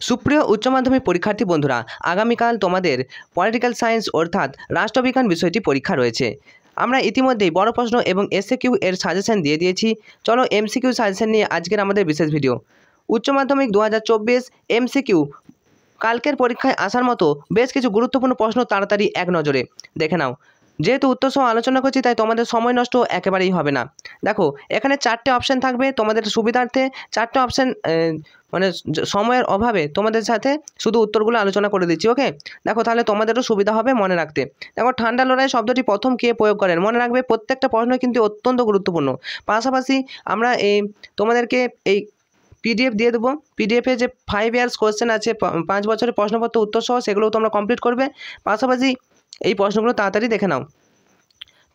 সুপ্রিয় উচ্চ মাধ্যমিক পরীক্ষার্থী বন্ধুরা, আগামীকাল তোমাদের পলিটিক্যাল সায়েন্স অর্থাৎ রাষ্ট্রবিজ্ঞান বিষয়টি পরীক্ষা রয়েছে। আমরা ইতিমধ্যেই বড় প্রশ্ন এবং এসএকিউ এর সাজেশন দিয়ে দিয়েছি। চলো এমসিকিউ সাজেশন নিয়ে আজকের আমাদের বিশেষ ভিডিও। উচ্চ মাধ্যমিক 2024 এমসিকিউ কালকের পরীক্ষায় আসার মতো বেশ কিছু গুরুত্বপূর্ণ প্রশ্ন তাড়াতাড়ি এক নজরে দেখে নাও। যেহেতু উত্তর সহ আলোচনা করছি তাই তোমাদের সময় নষ্ট একেবারেই হবে না। দেখো, এখানে 4টে অপশান থাকবে তোমাদের সুবিধার্থে। 4টে অপশান মানে সময়ের অভাবে তোমাদের সাথে শুধু উত্তরগুলো আলোচনা করে দিচ্ছি। ওকে, দেখো তাহলে তোমাদেরও সুবিধা হবে মনে রাখতে। দেখো, ঠান্ডা লড়াই শব্দটি প্রথম কে প্রয়োগ করেন? মনে রাখবে, প্রত্যেকটা প্রশ্ন কিন্তু অত্যন্ত গুরুত্বপূর্ণ। পাশাপাশি আমরা তোমাদেরকে এই পিডিএফ দিয়ে দেবো। পিডিএফে যে 5 ইয়ার্স কোয়েশ্চেন আছে, 5 বছরের প্রশ্নপত্র উত্তর সহ, সেগুলোও তোমরা কমপ্লিট করবে। পাশাপাশি এই প্রশ্নগুলো তাড়াতাড়ি দেখে নাও।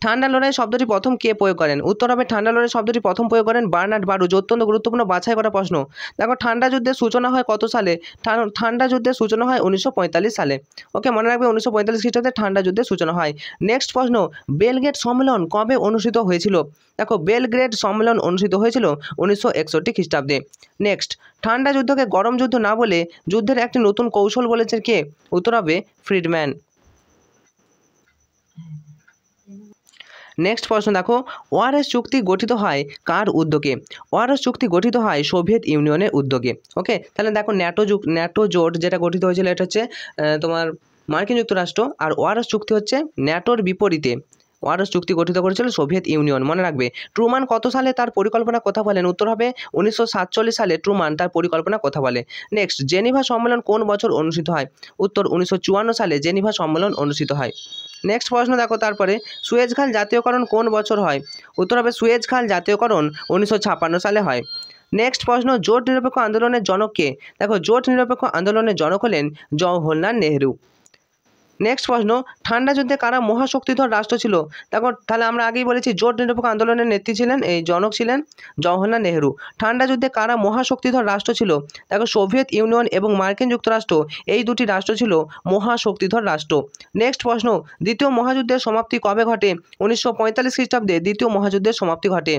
ঠান্ডা লড়াই শব্দটি প্রথম কে প্রয়োগ করেন? উত্তর হবে ঠান্ডা লড়াই শব্দটি প্রথম প্রয়োগ করেন বার্নার্ড বারুচ। অত্যন্ত গুরুত্বপূর্ণ বাছাই করা প্রশ্ন। দেখো, ঠান্ডা যুদ্ধের সূচনা হয় কত সালে? ঠান্ডা যুদ্ধের সূচনা হয় 1945 সালে। ওকে, মনে রাখবে 1945 খ্রিস্টাব্দে ঠান্ডা যুদ্ধের সূচনা হয়। নেক্সট প্রশ্ন, বেলগ্রেড সম্মেলন কবে অনুষ্ঠিত হয়েছিল? দেখো, বেলগ্রেড সম্মেলন অনুষ্ঠিত হয়েছিল 1961 খ্রিস্টাব্দে। নেক্সট, ঠান্ডা যুদ্ধকে গরম যুদ্ধ না বলে যুদ্ধের একটি নতুন কৌশল বলেছেন কে? উত্তর হবে ফ্রিডম্যান। নেক্সট প্রশ্ন দেখো, ওয়ারএস চুক্তি গঠিত হয় কার উদ্যোগে? ওয়ারএস চুক্তি গঠিত হয় সোভিয়েত ইউনিয়নের উদ্যোগে। ওকে, তাহলে দেখো, ন্যাটো জোট যেটা গঠিত হয়েছিল এটা হচ্ছে তোমার মার্কিন যুক্তরাষ্ট্র, আর ওয়ারএস চুক্তি হচ্ছে ন্যাটোর বিপরীতে। ওয়ারএস চুক্তি গঠিত করেছিল সোভিয়েত ইউনিয়ন। মনে রাখবে, ট্রুমান কত সালে তার পরিকল্পনা কথা বলেন? উত্তর হবে 1947 সালে ট্রুমান তার পরিকল্পনা কথা বলে। নেক্সট, জেনিভা সম্মেলন কোন বছর অনুষ্ঠিত হয়? উত্তর 1954 সালে জেনিভা সম্মেলন অনুষ্ঠিত হয়। নেক্সট প্রশ্ন দেখো, তারপরে সুয়েজ খাল জাতীয়করণ কোন বছর হয়? উত্তর হবে সুয়েজ খাল জাতীয়করণ 1956 সালে হয়। নেক্সট প্রশ্ন, জোট নিরপেক্ষ আন্দোলনের জনক কে? দেখো, জোট নিরপেক্ষ আন্দোলনের জনক হলেন জওহরলাল নেহরু। নেক্সট প্রশ্ন, ঠান্ডা যুদ্ধে কারা মহাশক্তিধর রাষ্ট্র ছিল? দেখো, তাহলে আমরা আগেই বলেছি জোট নিরপেক্ষ আন্দোলনের নেত্রী ছিলেন, জনক ছিলেন জওহরলাল নেহরু। ঠান্ডা যুদ্ধে কারা মহাশক্তিধর রাষ্ট্র ছিল? দেখো, সোভিয়েত ইউনিয়ন এবং মার্কিন যুক্তরাষ্ট্র, এই দুটি রাষ্ট্র ছিল মহাশক্তিধর রাষ্ট্র। নেক্সট প্রশ্ন, দ্বিতীয় মহাযুদ্ধের সমাপ্তি কবে ঘটে? 1945 খ্রিস্টাব্দে দ্বিতীয় মহাযুদ্ধের সমাপ্তি ঘটে।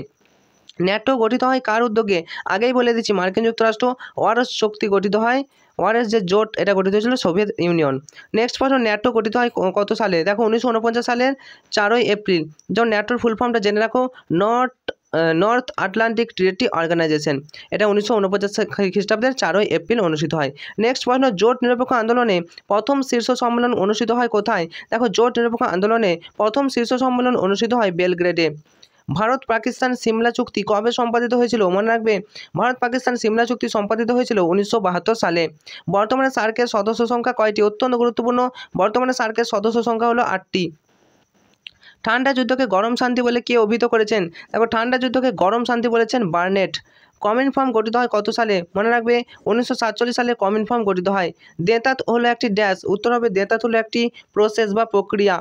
ন্যাটো গঠিত হয় কার উদ্যোগে? আগেই বলে দিচ্ছি মার্কিন যুক্তরাষ্ট্র। ওয়ারএস চুক্তি গঠিত হয়, ওয়ারএস যে জোট এটা গঠিত হয়েছিল সোভিয়েত ইউনিয়ন। নেক্সট প্রশ্ন, ন্যাটো গঠিত হয় কত সালে? দেখো, 1949 সালের 4 এপ্রিল। যখন ন্যাটোর ফুল ফর্মটা জেনে রাখো, নর্থ আটলান্টিক ট্রিটি অর্গানাইজেশন। এটা 1949 খ্রিস্টাব্দের 4 এপ্রিল অনুষ্ঠিত হয়। নেক্সট প্রশ্ন, জোট নিরপেক্ষ আন্দোলনে প্রথম শীর্ষ সম্মেলন অনুষ্ঠিত হয় কোথায়? দেখো, জোট নিরপেক্ষ আন্দোলনে প্রথম শীর্ষ সম্মেলন অনুষ্ঠিত হয় বেলগ্রেডে। ভারত পাকিস্তান সিমলা চুক্তি কবে সম্পাদিত হয়েছিল? মনে রাখবে, ভারত পাকিস্তান সিমলা চুক্তি সম্পাদিত হয়েছিল 1972 সালে। বর্তমানে সার্কের সদস্য সংখ্যা কয়টি? অত্যন্ত গুরুত্বপূর্ণ, বর্তমানে সার্কের সদস্য সংখ্যা হলো 8টি। ঠান্ডা যুদ্ধকে গরম শান্তি বলে কে অভিহিত করেছেন? দেখো, ঠান্ডা যুদ্ধকে গরম শান্তি বলেছেন বার্নেট। কমিনফর্ম গঠিত হয় কত সালে? মনে রাখবে 1947 সালে কমিনফর্ম গঠিত হয়। দেতাত হলো একটি ড্যাশ। উত্তর হবে দেতাত হলো একটি প্রসেস বা প্রক্রিয়া।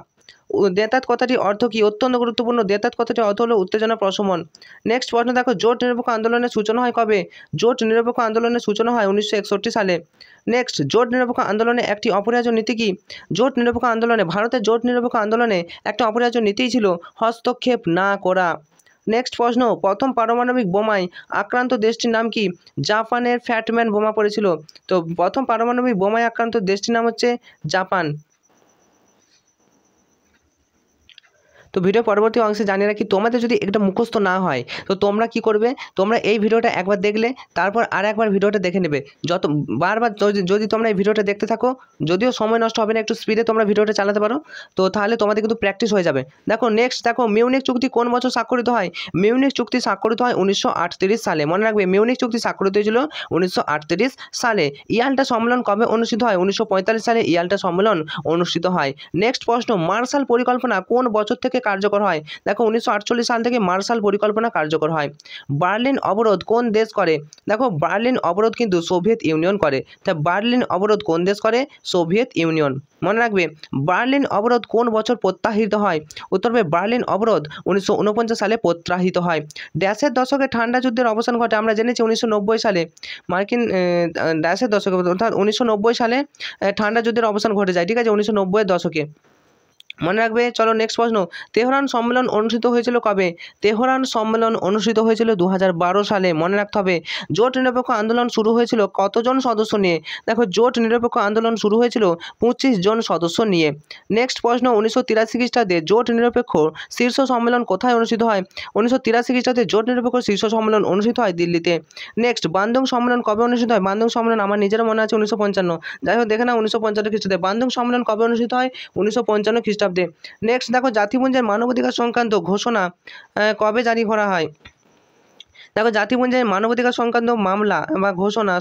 দেতাত কথাটি অর্থ কি? অত্যন্ত গুরুত্বপূর্ণ, দেতাত কথাটি অর্থ হলো উত্তেজনা প্রশমন। নেক্সট প্রশ্ন দেখো, জোট নিরপেক্ষ আন্দোলনের সূচনা হয় কবে? জোট নিরপেক্ষ আন্দোলনের সূচনা হয় 1961 সালে। নেক্সট, জোট নিরপেক্ষ আন্দোলনে একটি অপরিহার্য নীতি কি? জোট নিরপেক্ষ আন্দোলনে, ভারতের জোট নিরপেক্ষ আন্দোলনে একটা অপরিহার্য নীতিই ছিল হস্তক্ষেপ না করা। নেক্সট প্রশ্ন, প্রথম পারমাণবিক বোমায় আক্রান্ত দেশটির নাম কি? জাপানের ফ্যাটম্যান বোমা পড়েছিল। তো প্রথম পারমাণবিক বোমায় আক্রান্ত দেশটির নাম হচ্ছে জাপান। তো ভিডিও পরবর্তী অংশে জানিয়ে রাখি, তোমাদের যদি এটা মুখস্থ না হয় তো তোমরা কি করবে? তোমরা এই ভিডিওটা একবার দেখলে তারপর আর একবার ভিডিওটা দেখে নেবে। যত বারবার যদি তোমরা এই ভিডিওটা দেখতে থাকো, যদিও সময় নষ্ট হবে না, একটু স্পিডে তোমরা ভিডিওটা চালাতে পারো, তো তাহলে তোমাদের কিন্তু প্র্যাকটিস হয়ে যাবে। দেখো, নেক্সট দেখো, মিউনিক চুক্তি কোন বছর স্বাক্ষরিত হয়? মিউনিক চুক্তি স্বাক্ষরিত হয় 1938 সালে। মনে রাখবে, মিউনিক চুক্তি স্বাক্ষরিত হয়েছিল 1938 সালে। ইয়াল্টা সম্মেলন কবে অনুষ্ঠিত হয়? 1945 সালে ইয়াল্টা সম্মেলন অনুষ্ঠিত হয়। নেক্সট প্রশ্ন, মার্শাল পরিকল্পনা কোন বছর থেকে কার্যকর হয়? দেখো, 1948 সাল থেকে মার্শাল পরিকল্পনা কার্যকর হয়। বার্লিন অবরোধ কোন দেশ করে? দেখো, বার্লিন অবরোধ কিন্তু সোভিয়েত ইউনিয়ন করে। তাই বার্লিন অবরোধ কোন দেশ করে? Soviet union. মনে রাখবে, বার্লিন অবরোধ কোন বছর প্রত্যাহিত হয়? উত্তর হবে বার্লিন অবরোধ 1949 সালে প্রত্যাহিত হয়। ড্যাশের দশকে ঠান্ডা যুদ্ধের অবসান ঘটে? আমরা জেনেছি 1990 সালে। মার্কিন ড্যাশের দশকে অর্থাৎ 1990 সালে ঠান্ডা যুদ্ধের অবসান ঘটে যায়। ঠিক আছে, 1990-এর দশকে। মনে রাখবে। চলো নেক্সট প্রশ্ন, তেহরান সম্মেলন অনুষ্ঠিত হয়েছিল কবে? তেহরান সম্মেলন অনুষ্ঠিত হয়েছিল 2012 সালে। মনে রাখতে হবে। জোট নিরপেক্ষ আন্দোলন শুরু হয়েছিল কতজন সদস্য নিয়ে? দেখো জোট নিরপেক্ষ আন্দোলন শুরু হয়েছিল 25 জন সদস্য নিয়ে। নেক্সট প্রশ্ন, 1983 খ্রিস্টাব্দে জোট নিরপেক্ষ শীর্ষ সম্মেলন কোথায় অনুষ্ঠিত হয়? 1983 খ্রিস্টাব্দে জোট নিরপেক্ষ শীর্ষ সম্মেলন অনুষ্ঠিত হয় দিল্লিতে। নেক্সট, বান্দং সম্মেলন কবে অনুষ্ঠিত হয়? বান্দং সম্মেলন আমার নিজেরও মনে আছে 1955। যাই হোক দেখে না 1955 খ্রিস্টাব্দে। বান্দং সম্মেলন কবে অনুষ্ঠিত হয়? 1955 খ্রিস্টাব্দে। নেক্সট দেখো, জাতিপুঞ্জের মানবাধিকার সংক্রান্ত ঘোষণা কবে জারি করা হয়? দেখো জাতিপুঞ্জের মানবাধিকার সংক্রান্ত মামলা বা ঘোষণা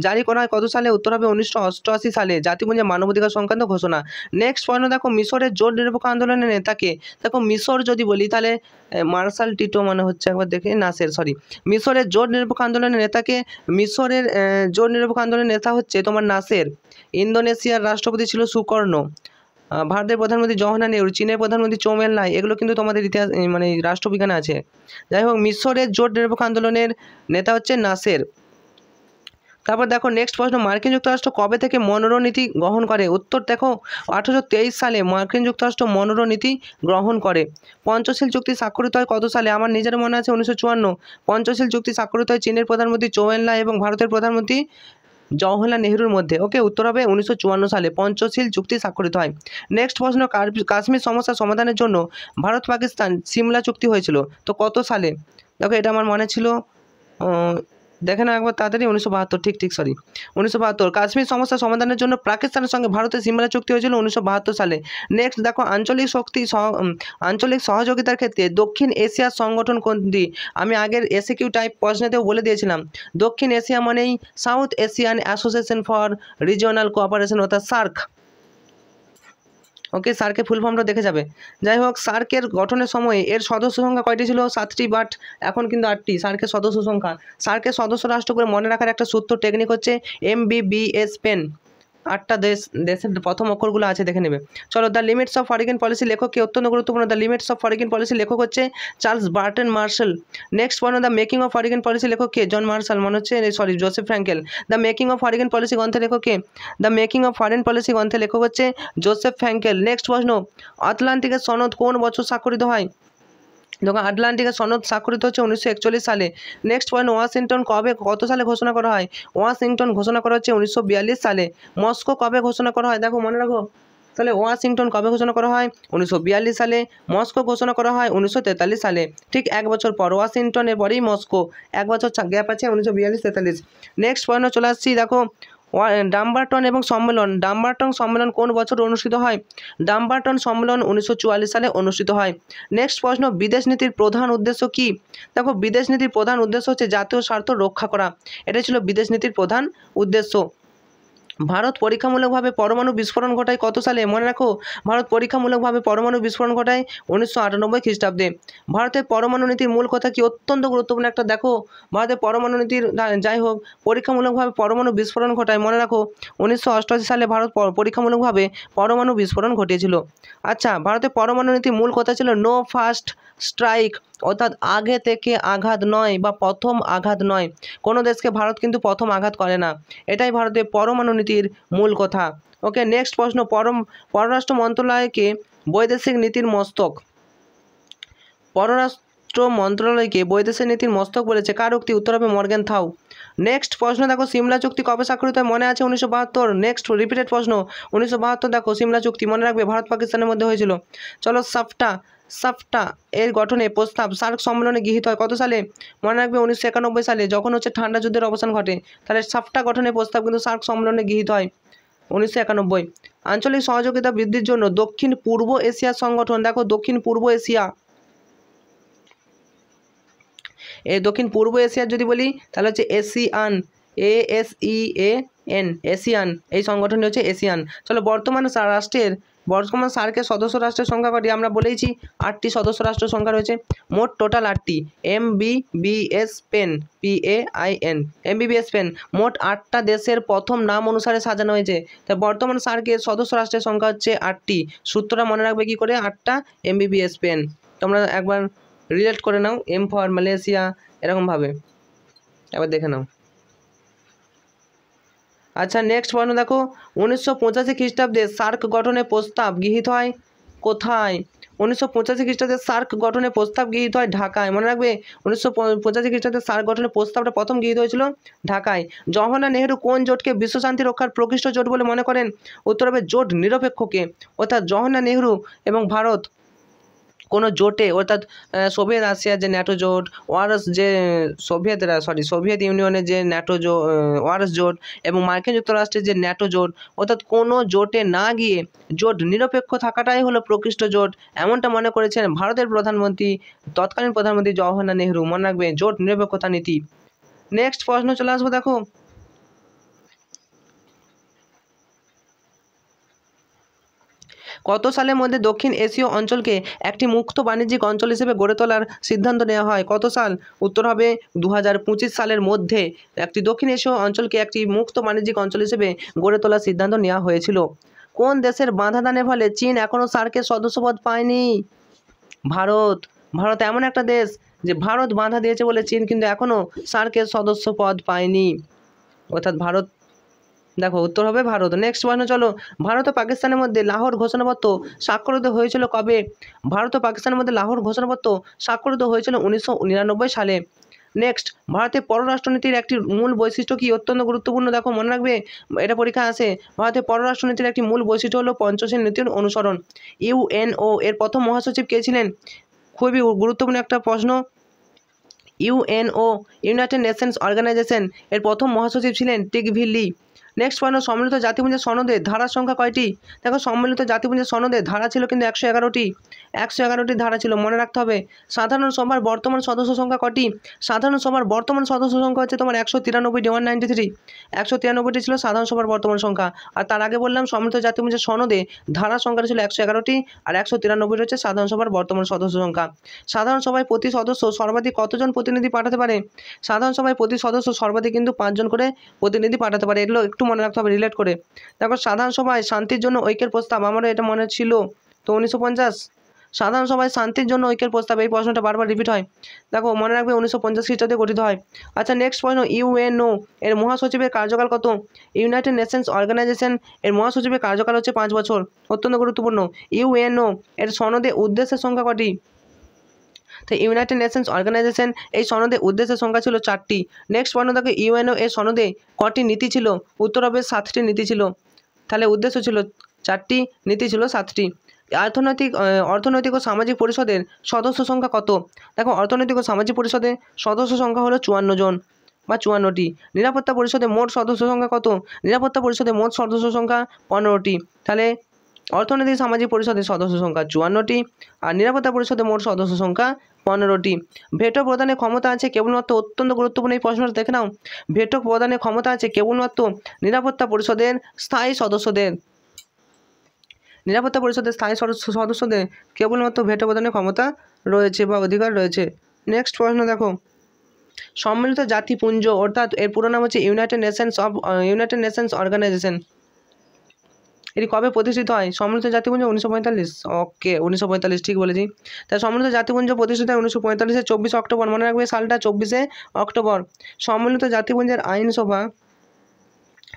জারি করা হয় কত সালে? উত্তর হবে 1988 সালে জাতিপুঞ্জের মানবাধিকার সংক্রান্ত ঘোষণা। নেক্সট প্রশ্ন দেখো, মিশরের জোট নিরপেক্ষ আন্দোলনের নেতাকে? দেখো মিশর যদি বলি তাহলে মার্শাল টিটো মনে হচ্ছে, একবার দেখে মিশরের জোট নিরপেক্ষ আন্দোলনের নেতাকে? মিশরের জোট নিরপেক্ষ আন্দোলনের নেতা হচ্ছে তোমার নাসের। ইন্দোনেশিয়ার রাষ্ট্রপতি ছিল সুকর্ণ। ভারতের প্রধানমন্ত্রী জওহরলাল নেহরু, চীনের প্রধানমন্ত্রী চৌ এন লাই। এগুলো কিন্তু তোমাদের ইতিহাস মানে রাষ্ট্রবিজ্ঞানে আছে। যাই হোক মিশরের জোট নিরপেক্ষ আন্দোলনের নেতা হচ্ছে নাসের। তারপর দেখো নেক্সট প্রশ্ন, মার্কিন যুক্তরাষ্ট্র কবে থেকে মনরো নীতি গ্রহণ করে? উত্তর দেখো 1823 সালে মার্কিন যুক্তরাষ্ট্র মনরো নীতি গ্রহণ করে। পঞ্চশীল চুক্তি স্বাক্ষরিত হয় কত সালে? আমার নিজের মনে আছে 1954। পঞ্চশীল চুক্তি স্বাক্ষরিত হয় চীনের প্রধানমন্ত্রী চৌ এন লাই এবং ভারতের প্রধানমন্ত্রী জওহরলাল নেহরুর মধ্যে। ওকে, উত্তর হবে 1954 সালে পঞ্চশীল চুক্তি স্বাক্ষরিত হয়। নেক্সট প্রশ্ন, কাশ্মীর সমস্যা সমাধানের জন্য ভারত পাকিস্তান সিমলা চুক্তি হয়েছিল তো কত সালে? দেখো এটা আমার মনে ছিল, দেখে না একবার তাড়াতাড়ি, 1972। ঠিক 1972। কাশ্মীর সমস্যা সমাধানের জন্য পাকিস্তানের সঙ্গে ভারতের সিমলা চুক্তি হয়েছিল 1972 সালে। নেক্সট দেখো, আঞ্চলিক সহযোগিতার ক্ষেত্রে দক্ষিণ এশিয়ার সংগঠন কোনটি? আমি আগের এসিকিউ টাইপ প্রশ্নেতেও বলে দিয়েছিলাম। দক্ষিণ এশিয়া মানেই south Asian association for regional cooperation, অর্থাৎ সার্ক। ওকে, সার্কের ফুল ফর্মটা দেখে যাবে। যাই হোক, সার্কের গঠনের সময় এর সদস্য সংখ্যা কয়টি ছিল? 7টি, বাট এখন কিন্তু 8টি সার্কের সদস্য সংখ্যা। সার্কের সদস্য রাষ্ট্রগুলো মনে রাখার একটা সূত্র টেকনিক হচ্ছে MBBS পেন। 8টা দেশের প্রথম অক্ষরগুলো আছে, দেখে নেবে। চলো, the limits of foreign policy লেখক কি? অত্যন্ত গুরুত্বপূর্ণ। The limits of foreign policy লেখক হচ্ছে Charles Burton Marshall. Next point, the making of foreign policy লেখক কে? জন মার্শাল, মনে হচ্ছে Joseph Frankel. The making of foreign policy গ্রন্থের লেখক কে? The making of foreign policy গ্রন্থের লেখক হচ্ছে জোসেফ ফ্র্যাঙ্কেল। নেক্সট প্রশ্ন, আটলান্টিকের সনদ কোন বছর স্বাক্ষরিত হয়? দেখো আটলান্টিকের সনদ স্বাক্ষরিত হচ্ছে 1941 সালে। নেক্সট পয়েন্ট, ওয়াশিংটন কত সালে ঘোষণা করা হয়? ওয়াশিংটন ঘোষণা করা হচ্ছে 1942 সালে। মস্কো কবে ঘোষণা করা হয়? দেখো মনে রাখো, তাহলে ওয়াশিংটন কবে ঘোষণা করা হয়? 1942 সালে। মস্কো ঘোষণা করা হয় 1943 সালে। ঠিক 1 বছর পর, ওয়াশিংটনের পরেই মস্কো। 1 বছর গ্যাপ আছে, 1942-43। নেক্সট পয়েন্টে চলে আসছি। দেখো ডাম্বারটন এবং সম্মেলন, ডাম্বারটন সম্মেলন কোন বছর অনুষ্ঠিত হয়? ডাম্বারটন সম্মেলন 1944 সালে অনুষ্ঠিত হয়। নেক্সট প্রশ্ন, বিদেশ নীতির প্রধান উদ্দেশ্য কি? দেখো বিদেশ নীতির প্রধান উদ্দেশ্য হচ্ছে জাতীয় স্বার্থ রক্ষা করা। এটাই ছিল বিদেশ নীতির প্রধান উদ্দেশ্য। ভারত পরীক্ষামূলকভাবে পরমাণু বিস্ফোরণ ঘটায় কত সালে? মনে রাখো, ভারত পরীক্ষামূলকভাবে পরমাণু বিস্ফোরণ ঘটায় 1998 খ্রিস্টাব্দে। ভারতের পরমাণু নীতির মূল কথা কি? অত্যন্ত গুরুত্বপূর্ণ একটা দেখো, ভারতের পরমাণু নীতির যাই হোক পরীক্ষামূলকভাবে পরমাণু বিস্ফোরণ ঘটায়। মনে রাখো 1988 সালে ভারত পরীক্ষামূলকভাবে পরমাণু বিস্ফোরণ ঘটিয়েছিল। আচ্ছা, ভারতের পরমাণু নীতির মূল কথা ছিল নো ফার্স্ট স্ট্রাইক, অর্থাৎ আগে থেকে আঘাত নয় বা প্রথম আঘাত নয়। কোনো দেশকে ভারত কিন্তু প্রথম আঘাত করে না। এটাই ভারতের পরমাণু নীতির মূল কথা। ওকে, নেক্সট প্রশ্ন, পররাষ্ট্র মন্ত্রণালয়কে বৈদেশিক নীতির মস্তক, পররাষ্ট্র মন্ত্রণালয়কে বৈদেশিক নীতির মস্তক বলেছে কার উক্তি? উত্তর হবে মর্গ্যান থাউ। নেক্সট প্রশ্ন দেখো, সিমলা চুক্তি কবে স্বাক্ষরিত হয়? মনে আছে 1972। নেক্সট রিপিটেড প্রশ্ন, 1972 দেখো সিমলা চুক্তি মনে রাখবে ভারত পাকিস্তানের মধ্যে হয়েছিল। চলো, সাফটা এর গঠনে প্রস্তাব সার্ক সম্মেলনে গৃহীত হয় কত সালে? মনে রাখবে 1991 সালে, যখন হচ্ছে ঠান্ডা যুদ্ধের অবসান ঘটে। তাহলে সাফটা গঠনের প্রস্তাব কিন্তু সার্ক সম্মেলনে গৃহীত হয় 1991। আঞ্চলিক সহযোগিতা বৃদ্ধির জন্য দক্ষিণ পূর্ব এশিয়া সংগঠন, দেখো দক্ষিণ পূর্ব এশিয়া, এই দক্ষিণ পূর্ব এশিয়ার যদি বলি তাহলে হচ্ছে এসিয়ান, ASEAN, এশিয়ান, এই সংগঠনটি হচ্ছে এশিয়ান। চলো, বর্তমান সার্কের সদস্য রাষ্ট্রের সংখ্যা কটি? আমরা বলেইছি 8টি সদস্য রাষ্ট্রের সংখ্যা রয়েছে, মোট টোটাল 8টি। MBBS pen, PAIN, MBBS pen মোট 8টা দেশের প্রথম নাম অনুসারে সাজানো হয়েছে। তাই বর্তমান সার্কের সদস্য রাষ্ট্রের সংখ্যা হচ্ছে 8টি। সূত্রটা মনে রাখবে কি করে? 8টা MBBS পেন। তোমরা একবার রিলেট করে নাও, M ফর মালয়েশিয়া, এরকমভাবে একবার দেখে নাও। আচ্ছা, নেক্সট প্রশ্ন দেখো, 1985 খ্রিস্টাব্দে সার্ক গঠনের প্রস্তাব গৃহীত হয় কোথায়? 1985 খ্রিস্টাব্দে সার্ক গঠনের প্রস্তাব গৃহীত হয় ঢাকায়। মনে রাখবে 1985 খ্রিস্টাব্দে সার্ক গঠনের প্রস্তাবটা প্রথম গৃহীত হয়েছিল ঢাকায়। জওহরলাল নেহেরু কোন জোটকে বিশ্বশান্তি রক্ষার প্রকৃষ্ট জোট বলে মনে করেন? উত্তর হবে জোট নিরপেক্ষকে। অর্থাৎ জওহরলাল নেহেরু এবং ভারত কোনো জোটে, অর্থাৎ সোভিয়েত রাশিয়ার যে ন্যাটো জোট, ওয়ারস যে সোভিয়েত ইউনিয়নের যে ন্যাটো ওয়ারস জোট এবং মার্কিন যুক্তরাষ্ট্রের যে ন্যাটো জোট, অর্থাৎ কোনো জোটে না গিয়ে জোট নিরপেক্ষ থাকাটাই হলো প্রকৃষ্ট জোট, এমনটা মনে করেছেন ভারতের প্রধানমন্ত্রী, তৎকালীন প্রধানমন্ত্রী জওহরলাল নেহেরু। মনে রাখবে জোট নিরপেক্ষতা নীতি। নেক্সট প্রশ্ন চলে আসবো, দেখো কত সালের মধ্যে দক্ষিণ এশীয় অঞ্চলকে একটি মুক্ত বাণিজ্যিক অঞ্চল হিসেবে গড়ে তোলার সিদ্ধান্ত নেওয়া হয়? কত সাল? উত্তর হবে 2025 সালের মধ্যে একটি দক্ষিণ এশীয় অঞ্চলকে একটি মুক্ত বাণিজ্যিক অঞ্চল হিসেবে গড়ে তোলার সিদ্ধান্ত নেওয়া হয়েছিল। কোন দেশের বাধাদানের ফলে চীন এখনও সার্কের সদস্যপদ পায়নি? ভারত। ভারত এমন একটা দেশ যে ভারত বাধা দিয়েছে বলে চীন কিন্তু এখনও সার্কের সদস্যপদ পায়নি, অর্থাৎ ভারত। দেখো উত্তর হবে ভারত। নেক্সট প্রশ্ন চলো, ভারত ও পাকিস্তানের মধ্যে লাহোর ঘোষণাপত্র স্বাক্ষরিত হয়েছিল কবে? ভারত ও পাকিস্তানের মধ্যে লাহোর ঘোষণাপত্র স্বাক্ষরিত হয়েছিল 1999 সালে। নেক্সট, ভারতের পররাষ্ট্রনীতির একটি মূল বৈশিষ্ট্য কি? অত্যন্ত গুরুত্বপূর্ণ, দেখো মনে রাখবে, এটা পরীক্ষা আসে। ভারতের পররাষ্ট্রনীতির একটি মূল বৈশিষ্ট্য হলো পঞ্চশীল নীতির অনুসরণ। ইউএনও এর প্রথম মহাসচিব কে ছিলেন? খুবই গুরুত্বপূর্ণ একটা প্রশ্ন। ইউএনও, ইউনাইটেড নেশনস অর্গানাইজেশন, এর প্রথম মহাসচিব ছিলেন টিকভিলি। নেক্সট পয়েন্ট, সম্মিলিত জাতিপুঞ্জের সনদের ধারার সংখ্যা কয়টি? দেখো সম্মিলিত জাতিপুঞ্জের সনদের ধারা ছিল কিন্তু 111টি। 111টি ধারা ছিল, মনে রাখতে হবে। সাধারণ সভার বর্তমান সদস্য সংখ্যা কটি? সাধারণ সভার বর্তমান সদস্য সংখ্যা হচ্ছে তোমার 193টি, 193। 193টি ছিল সাধারণ সভার বর্তমান সংখ্যা। আর তার আগে বললাম সম্মিলিত জাতিপুঞ্জের সনদে ধারা সংখ্যাটা ছিল 111টি, আর 193 হচ্ছে সাধারণ সভার বর্তমান সদস্য সংখ্যা। সাধারণ সভায় প্রতি সদস্য সর্বাধিক কতজন প্রতিনিধি পাঠাতে পারে? সাধারণ সভায় প্রতি সদস্য সর্বাধিক কিন্তু 5 জন করে প্রতিনিধি পাঠাতে পারে। এগুলো একটু মনে রাখতে হবে রিলেট করে। দেখো সাধারণ সভায় শান্তির জন্য ঐক্যের প্রস্তাব, আমারও এটা মনে ছিল তো 1950। সাধারণ সভায় শান্তির জন্য ঐক্যের প্রস্তাব, এই প্রশ্নটা বারবার রিপিট হয়। দেখো মনে রাখবে 1950 খ্রিস্টাব্দে গঠিত হয়। আচ্ছা নেক্সট প্রশ্ন, ইউএনও এর মহাসচিবের কার্যকাল কত? ইউনাইটেড নেশনস অর্গানাইজেশন এর মহাসচিবের কার্যকাল হচ্ছে 5 বছর, অত্যন্ত গুরুত্বপূর্ণ। ইউএনও এর সনদে উদ্দেশ্যের সংখ্যা কটি? তো ইউনাইটেড নেশনস অর্গানাইজেশন এই সনদে উদ্দেশ্যের সংখ্যা ছিল 4টি। নেক্সট প্রশ্ন দেখো, ইউএনও এর সনদে কটি নীতি ছিল? উত্তর হবে 7টি নীতি ছিল। তাহলে উদ্দেশ্য ছিল 4টি, নীতি ছিল 7টি। অর্থনৈতিক ও সামাজিক পরিষদের সদস্য সংখ্যা কত? দেখো অর্থনৈতিক ও সামাজিক পরিষদের সদস্য সংখ্যা হলো 54 জন বা 54টি। নিরাপত্তা পরিষদের মোট সদস্য সংখ্যা কত? নিরাপত্তা পরিষদের মোট সদস্য সংখ্যা 15টি। তাহলে অর্থনৈতিক সামাজিক পরিষদের সদস্য সংখ্যা 54টি আর নিরাপত্তা পরিষদের মোট সদস্য সংখ্যা 15টি। ভেটো প্রদানের ক্ষমতা আছে কেবলমাত্র, অত্যন্ত গুরুত্বপূর্ণ এই প্রশ্নটা দেখে নাও, ভেটো প্রদানের ক্ষমতা আছে কেবলমাত্র নিরাপত্তা পরিষদের স্থায়ী সদস্যদের। নিরাপত্তা পরিষদের স্থায়ী সদস্যদের কেবলমাত্র ভেটো প্রদানের ক্ষমতা রয়েছে বা অধিকার রয়েছে। নেক্সট প্রশ্ন দেখো, সম্মিলিত জাতিপুঞ্জ অর্থাৎ এর পুরো নাম হচ্ছে ইউনাইটেড নেশনস অর্গানাইজেশন, এটি কবে প্রতিষ্ঠিত হয়? সম্মিলিত জাতিপুঞ্জ 1945। ওকে 1945 ঠিক বলেছি। তাই সম্মিলিত জাতিপুঞ্জ প্রতিষ্ঠিত হয় 1945-এর 24 অক্টোবর, মনে রাখবে সালটা 24 অক্টোবর। সম্মিলিত জাতিপুঞ্জের আইনসভা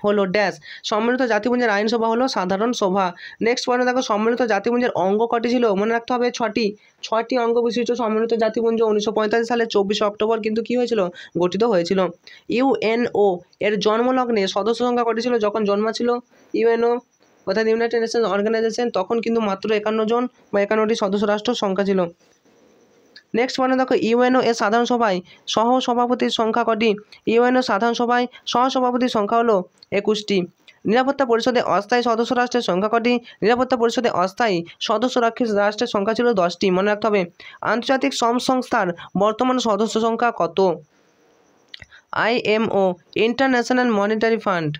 হলো ড্যাশ, সম্মিলিত জাতিপুঞ্জের আইনসভা হলো সাধারণ সভা। নেক্সট পয়েন্ট দেখো, সম্মিলিত জাতিপুঞ্জের অঙ্গ কটি ছিল? মনে রাখতে হবে 6টি অঙ্গ বিশিষ্ট সম্মিলিত জাতিপুঞ্জ 1945 সালের 24 অক্টোবর কিন্তু কী হয়েছিল? গঠিত হয়েছিল। ইউএনও এর জন্মলগ্নে সদস্য সংখ্যা কটি ছিল যখন জন্মাচ্ছিল ইউএনও অর্থাৎ ইউনাইটেড নেশনস অর্গানাইজেশন? তখন কিন্তু মাত্র 51 জন বা 51টি সদস্য রাষ্ট্র সংখ্যা ছিল। নেক্সট মানে দেখো, ইউএনও এর সাধারণ সভায় সহসভাপতির সংখ্যা কটি? ইউএনও সাধারণ সভায় সহসভাপতির সংখ্যা হলো 21টি। নিরাপত্তা পরিষদে অস্থায়ী সদস্য রাষ্ট্রের সংখ্যা কটি? নিরাপত্তা পরিষদে অস্থায়ী সদস্য রাষ্ট্রের সংখ্যা ছিল 10টি, মনে রাখতে হবে। আন্তর্জাতিক শ্রম সংস্থার বর্তমান সদস্য সংখ্যা কত? আইএমও, ইন্টারন্যাশনাল মনিটারি ফান্ড,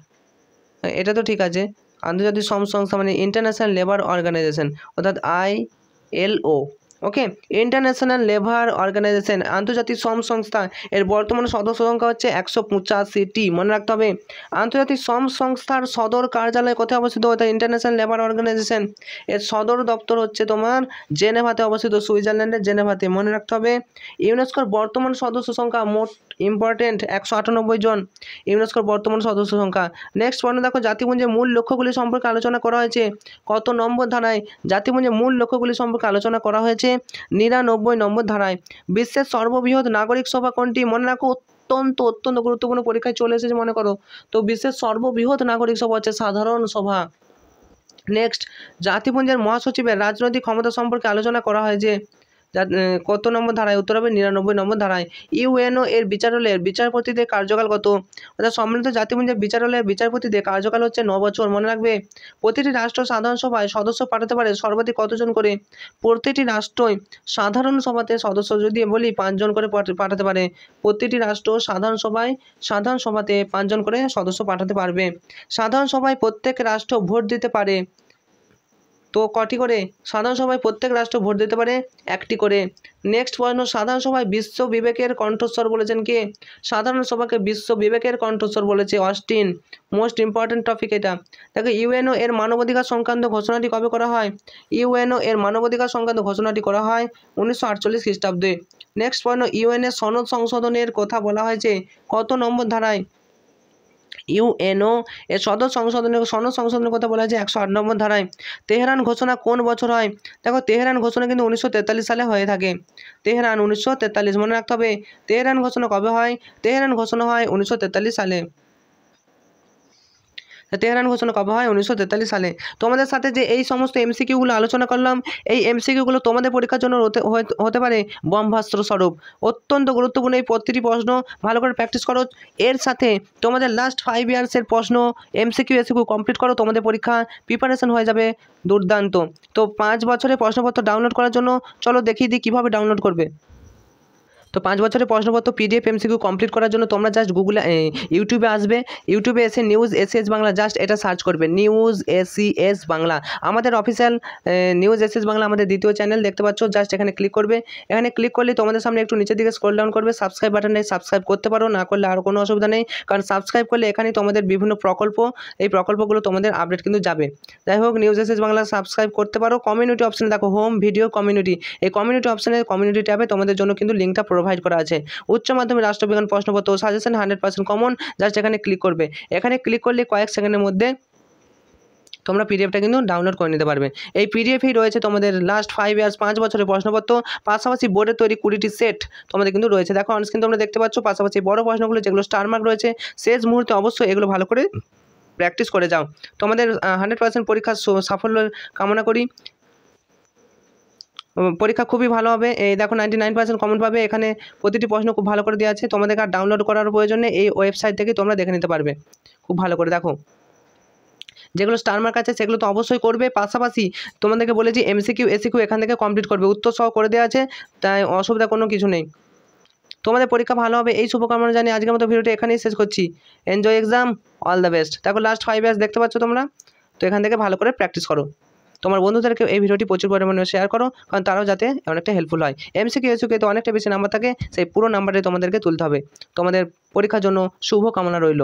এটা তো ঠিক আছে। আন্তর্জাতিক শ্রম সংস্থা মানে ইন্টারন্যাশনাল লেবার অর্গানাইজেশন অর্থাৎ ILO। ওকে, ইন্টারন্যাশনাল লেবার অর্গানাইজেশন আন্তর্জাতিক শ্রম সংস্থা এর বর্তমান সদস্য সংখ্যা হচ্ছে 185টি, মনে রাখতে হবে। আন্তর্জাতিক শ্রম সংস্থার সদর কার্যালয় কোথায় অবস্থিত? অর্থাৎ ইন্টারন্যাশনাল লেবার অর্গানাইজেশন এর সদর দপ্তর হচ্ছে তোমার জেনেভাতে অবস্থিত, সুইজারল্যান্ডের জেনেভাতে, মনে রাখতে হবে। ইউনেস্কোর বর্তমান সদস্য সংখ্যা মোট ইম্পর্টেন্ট 198 জন ইউনেস্কোর বর্তমান সদস্য সংখ্যা। নেক্সট পয়েন্ট দেখো, জাতিপুঞ্জের মূল লক্ষ্যগুলি সম্পর্কে আলোচনা করা হয়েছে কত নম্বর ধারায়? জাতিপুঞ্জের মূল লক্ষ্যগুলি সম্পর্কে আলোচনা করা হয়েছে 99 নম্বর ধারায়। বিশ্বের সর্ববৃহৎ নাগরিক সভা কোনটি? মনে রাখো, অত্যন্ত গুরুত্বপূর্ণ পরীক্ষায় চলে এসেছে মনে করো। তো বিশ্বের সর্ববৃহৎ নাগরিক সভা হচ্ছে সাধারণ সভা। নেক্সট, জাতিপুঞ্জের মহাসচিবের রাজনৈতিক ক্ষমতা সম্পর্কে আলোচনা করা হয়েছে কত নম্বর ধারায়? উত্তর হবে 99 নম্বর ধারায়। ইউএনও এর বিচারালয়ের বিচারপতিদের কার্যকাল কত? অর্থাৎ সম্মিলিত জাতিপুঞ্জের বিচারালয়ের বিচারপতিদের কার্যকাল হচ্ছে 9 বছর। মনে রাখবে, প্রতিটি রাষ্ট্র সাধারণ সভায় সদস্য পাঠাতে পারে সর্বাধিক কতজন করে? প্রতিটি রাষ্ট্রই সাধারণ সভাতে সদস্য যদি বলি 5 জন করে পাঠাতে পারে। প্রতিটি রাষ্ট্র সাধারণ সভাতে 5 জন করে সদস্য পাঠাতে পারবে। সাধারণ সভায় প্রত্যেক রাষ্ট্র ভোট দিতে পারে তো কটি করে? সাধারণ সভায় প্রত্যেক রাষ্ট্র ভোট দিতে পারে 1টি করে। নেক্সট প্রশ্ন, সাধারণ সভায় বিশ্ব বিবেকের কণ্ঠস্বর বলেছেন কে? সাধারণ সভাকে বিশ্ব বিবেকের কণ্ঠস্বর বলেছে অস্টিন। মোস্ট ইম্পর্টেন্ট টপিক এটা। দেখো, ইউএনও এর মানবাধিকার সংক্রান্ত ঘোষণাটি কবে করা হয়? ইউএনও এর মানবাধিকার সংক্রান্ত ঘোষণাটি করা হয় 1948 খ্রিস্টাব্দে। নেক্সট পয়েন্ট, ইউএন এর সনদ সংশোধনের কথা বলা হয়েছে কত নম্বর ধারায়? ইউএনও এর সনদ সংশোধনের কথা বলা হয়েছে 108 নম্বর ধারায়। তেহরান ঘোষণা কোন বছর হয়? দেখো, তেহরান ঘোষণা কিন্তু 1943 সালে হয়ে থাকে। তেহরান 1943 মনে রাখতে হবে। তেহরান ঘোষণা কবে হয়? তেহরান ঘোষণা হয় 1943 সালে। তেহরান ঘোষণা কবে হয়? 1943 সালে। তোমাদের সাথে যে এই সমস্ত এমসিকিউগুলো আলোচনা করলাম, এই এমসিকিউগুলো তোমাদের পরীক্ষার জন্য হতে পারে ব্রহ্মাস্ত্র স্বরূপ। অত্যন্ত গুরুত্বপূর্ণ এই প্রতিটি প্রশ্ন ভালো করে প্র্যাকটিস করো। এর সাথে তোমাদের লাস্ট 5 ইয়ার্সের প্রশ্ন এমসিকিউ কমপ্লিট করো, তোমাদের পরীক্ষা প্রিপারেশন হয়ে যাবে দুর্দান্ত। তো 5 বছরের প্রশ্নপত্র ডাউনলোড করার জন্য চলো দেখিয়ে দিই কীভাবে ডাউনলোড করবে। তো 5 বছরের প্রশ্নপত্র পিডিএফ এমসিকিউ কমপ্লিট করার জন্য তোমরা জাস্ট ইউটিউবে আসবে। ইউটিউবে এসে নিউজ এসএস বাংলা জাস্ট এটা সার্চ করবে, নিউজ এসএস বাংলা। আমাদের অফিসিয়াল নিউজ এসএস বাংলা আমাদের দ্বিতীয় চ্যানেল দেখতে পাচ্ছ। জাস্ট এখানে ক্লিক করবে। এখানে ক্লিক করলে তোমাদের সামনে একটু নিচের দিকে স্ক্রল ডাউন করবে, সাবস্ক্রাইব বাটন নেই, সাবস্ক্রাইব করতে পারো, না করলে আর কোনো অসুবিধা নেই। কারণ সাবস্ক্রাইব করলে এখানেই তোমাদের বিভিন্ন প্রকল্প, এই প্রকল্পগুলো তোমাদের আপডেট কিন্তু যাবে। যাই হোক, নিউজ এসএস বাংলা সাবস্ক্রাইব করতে পারো। কমিউনিটি অপশানে দেখো হোম ভিডিও কমিউনিটি, এই কমিউনিটি অপশানে কমিউনিটি ট্যাবে তোমাদের জন্য কিন্তু লিঙ্কটা প্রোভাইড করা আছে। উচ্চ মাধ্যমিক রাষ্ট্রবিজ্ঞান প্রশ্নপত্র সাজেশন 100% কমন। জাস্ট এখানে ক্লিক করবে। এখানে ক্লিক করলে কয়েক সেকেন্ডের মধ্যে তোমরা পিডিএফটা কিন্তু ডাউনলোড করে নিতে পারবে। এই পিডিএফেই রয়েছে তোমাদের লাস্ট 5 ইয়ার্স 5 বছরের প্রশ্নপত্র, পাশাপাশি বোর্ডের তৈরি 20টি সেট তোমাদের কিন্তু রয়েছে। দেখো অনস্ক্রিন তোমরা দেখতে পাচ্ছ। পাশাপাশি বড় প্রশ্নগুলো যেগুলো স্টার মার্ক রয়েছে, শেষ মুহূর্তে অবশ্যই এগুলো ভালো করে প্র্যাকটিস করে যাও। তোমাদের 100% পরীক্ষার সাফল্য কামনা করি। পরীক্ষা খুবই ভালো হবে। এই দেখো 99% কমন পাবে। এখানে প্রতিটি প্রশ্ন খুব ভালো করে দেওয়া আছে। তোমাদেরকে আর ডাউনলোড করার প্রয়োজন নেই, এই ওয়েবসাইট থেকে তোমরা দেখে নিতে পারবে খুব ভালো করে। দেখো যেগুলো স্টার মার্ক আছে সেগুলো তো অবশ্যই করবে। পাশাপাশি তোমাদেরকে বলেছি এমসিকিউ এসিকিউ এখান থেকে কমপ্লিট করবে, উত্তর সহ করে দেওয়া আছে, তাই অসুবিধা কোনো কিছু নেই। তোমাদের পরীক্ষা ভালো হবে এই শুভকামনা জানিয়ে আজকের মতো ভিডিওটা এখানেই শেষ করছি। Enjoy exam, all the best. দেখো লাস্ট 5 ইয়ার্স দেখতে পাচ্ছ তোমরা, তো এখান থেকে ভালো করে প্র্যাকটিস করো। তোমার বন্ধুদেরকে এই ভিডিওটি প্রচুর পরিমাণে শেয়ার করো, কারণ তারাও যাতে অনেকটা হেল্পফুল হয়। এমসিকিউ এসিকিউতে অনেকটা বেশি নাম্বার থাকে, সেই পুরো নাম্বারটাই তোমাদেরকে তুলতে হবে। তোমাদের পরীক্ষার জন্য শুভ কামনা রইল।